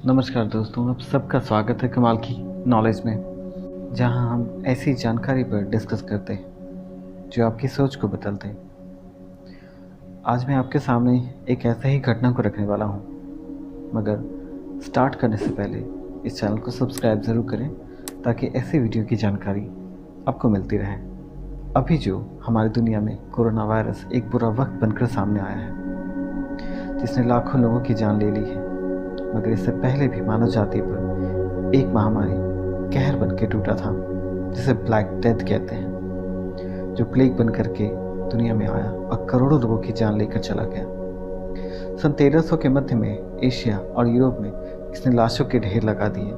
नमस्कार दोस्तों, आप सबका स्वागत है कमाल की नॉलेज में, जहां हम ऐसी जानकारी पर डिस्कस करते हैं जो आपकी सोच को बदलते हैं। आज मैं आपके सामने एक ऐसे ही घटना को रखने वाला हूं, मगर स्टार्ट करने से पहले इस चैनल को सब्सक्राइब ज़रूर करें ताकि ऐसी वीडियो की जानकारी आपको मिलती रहे। अभी जो हमारी दुनिया में कोरोना वायरस एक बुरा वक्त बनकर सामने आया है, जिसने लाखों लोगों की जान ले ली है, मगर इससे पहले भी मानव जाति पर एक महामारी कहर बन के टूटा था, जिसे ब्लैक डेथ कहते हैं, जो प्लेग बन करके दुनिया में आया और करोड़ों लोगों की जान लेकर चला गया। सन 1300 के मध्य में एशिया और यूरोप में इसने लाशों के ढेर लगा दिए।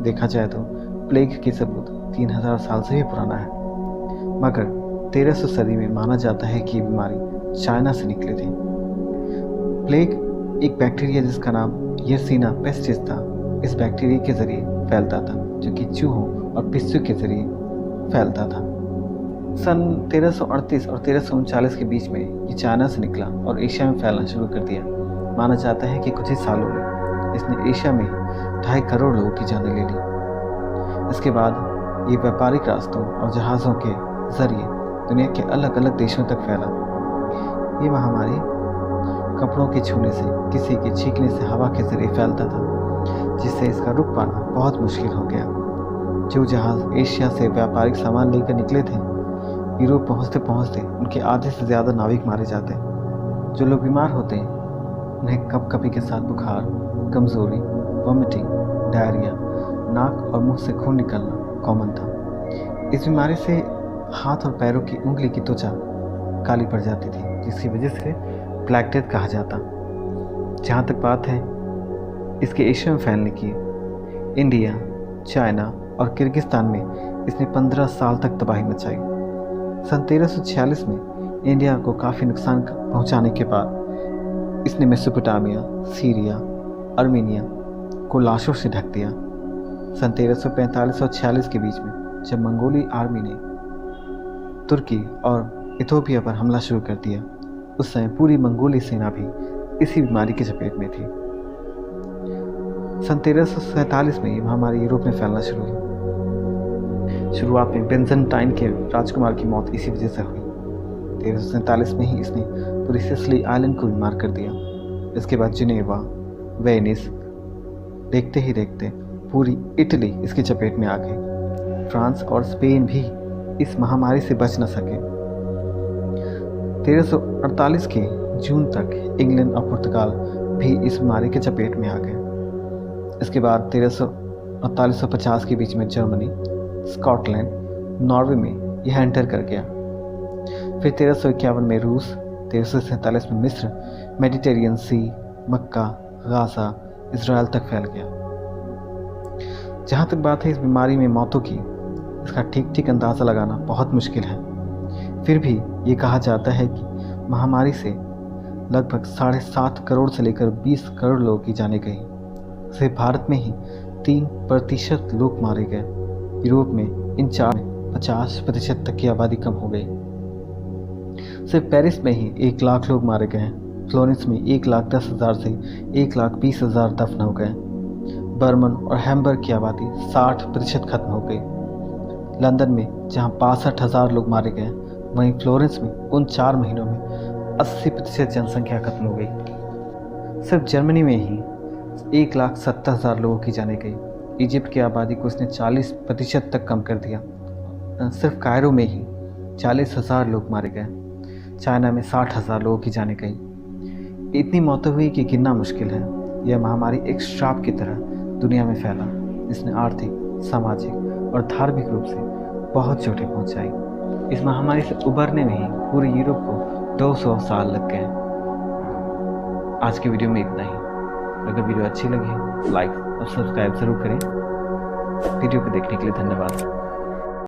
देखा जाए तो प्लेग की सबूत 3000 साल से भी पुराना है, मगर 1300 सदी में माना जाता है कि ये बीमारी चाइना से निकली थी। प्लेग एक बैक्टीरिया जिसका नाम यर्सीना पेस्टिस था, इस बैक्टीरिया के जरिए फैलता था, जो कि चूहों और पिस्सू के जरिए फैलता था। सन 1338 और 1339 के बीच में ये चाइना से निकला और एशिया में फैलना शुरू कर दिया। माना जाता है कि कुछ ही सालों में इसने एशिया में 2.5 करोड़ लोगों की जानें ले ली। इसके बाद ये व्यापारिक रास्तों और जहाज़ों के जरिए दुनिया के अलग अलग देशों तक फैला। ये महामारी कपड़ों के छूने से, किसी के छींकने से हवा के जरिए फैलता था, जिससे इसका रुक पाना बहुत मुश्किल हो गया। जो जहाज़ एशिया से व्यापारिक सामान लेकर निकले थे, यूरोप पहुंचते पहुंचते उनके आधे से ज़्यादा नाविक मारे जाते। जो लोग बीमार होते उन्हें कपकपी के साथ बुखार, कमज़ोरी, वॉमिटिंग, डायरिया, नाक और मुंह से खून निकलना कॉमन था। इस बीमारी से हाथ और पैरों की उंगली की त्वचा काली पड़ जाती थी, जिसकी वजह से ब्लैक डेथ कहा जाता। जहाँ तक बात है इसके एशिया में फैलने की, इंडिया, चाइना और किर्गिस्तान में इसने 15 साल तक तबाही मचाई। सन 1346 में इंडिया को काफ़ी नुकसान पहुँचाने के बाद इसने मेसोपोटामिया, सीरिया, आर्मीनिया को लाशों से ढक दिया। सन 1345 और 46 के बीच में जब मंगोली आर्मी ने तुर्की और इथोपिया पर हमला शुरू कर दिया, उस समय पूरी मंगोली सेना भी इसी बीमारी की चपेट में थी। सन 1347 में ये महामारी यूरोप में फैलना शुरू हुई। शुरुआत में बेंजाइंटाइन के राजकुमार की मौत इसी वजह से हुई। 1347 में ही इसने पूरी सिसिली आइलैंड को बीमार कर दिया। इसके बाद जिनेवा, वेनिस, देखते ही देखते पूरी इटली इसकी चपेट में आ गई। फ्रांस और स्पेन भी इस महामारी से बच न सके। 1348 के जून तक इंग्लैंड और पुर्तगाल भी इस बीमारी के चपेट में आ गए। इसके बाद 1348-50 के बीच में जर्मनी, स्कॉटलैंड, नॉर्वे में यह एंटर कर गया। फिर 1351 में रूस, 1347 में मिस्र, मेडिटेरियन सी, मक्का, गाजा, इजराइल तक फैल गया। जहाँ तक बात है इस बीमारी में मौतों की, इसका ठीक अंदाज़ा लगाना बहुत मुश्किल है। फिर भी ये कहा जाता है कि महामारी से लगभग 7.5 करोड़ से लेकर 20 करोड़ लोगों की जानें गई। सिर्फ भारत में ही 3% लोग मारे गए। यूरोप में इन 50% तक की आबादी कम हो गई। सिर्फ पेरिस में ही 1 लाख लोग मारे गए। फ्लोरेंस में 1,10,000 से 1,20,000 दफन हो गए। बर्मन और हैम्बर्ग की आबादी 60% खत्म हो गई। लंदन में जहां 62,000 लोग मारे गए, वहीं फ्लोरेंस में उन 4 महीनों में 80% जनसंख्या खत्म हो गई। सिर्फ जर्मनी में ही 1,70,000 लोगों की जानें गई। इजिप्ट की आबादी को इसने 40% तक कम कर दिया। सिर्फ कायरो में ही 40,000 लोग मारे गए। चाइना में 60,000 लोगों की जानें गई। इतनी मौतें हुई कि गिनना मुश्किल है। यह महामारी एक श्राप की तरह दुनिया में फैला, जिसने आर्थिक, सामाजिक और धार्मिक रूप से बहुत चोटें पहुँचाई। इस महामारी से उबरने में ही पूरे यूरोप को 200 साल लग गए। आज की वीडियो में इतना ही। अगर वीडियो अच्छी लगी लाइक और सब्सक्राइब ज़रूर करें। वीडियो को देखने के लिए धन्यवाद।